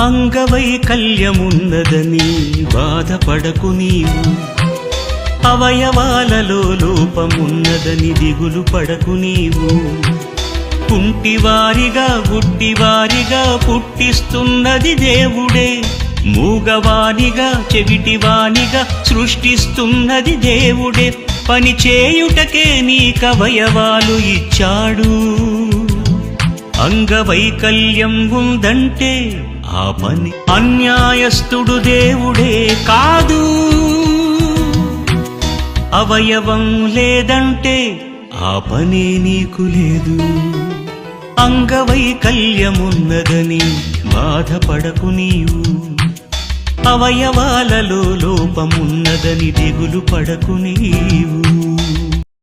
అంగవైకల్యమున్నదని బాధపడకు నీవు, అవయవాలలో లోపమున్నదని దిగులు పడకు నీవు. కుంటివారిగా గుడ్డివారిగా పుట్టిస్తున్నది దేవుడే, మూగవానిగా చెవిటివానిగా సృష్టిస్తున్నది దేవుడే. పని చేయుటకే నీకవయవాలు ఇచ్చాడు. అంగవైకల్యం ఉందంటే ఆ పని అన్యాయస్తుడు దేవుడే కాదు. అవయవం లేదంటే ఆ పనే నీకు లేదు. అంగవైకల్యమున్నదని బాధపడకు నీవు, అవయవాలలో లోపమున్నదని దిగులు పడకు నీవు.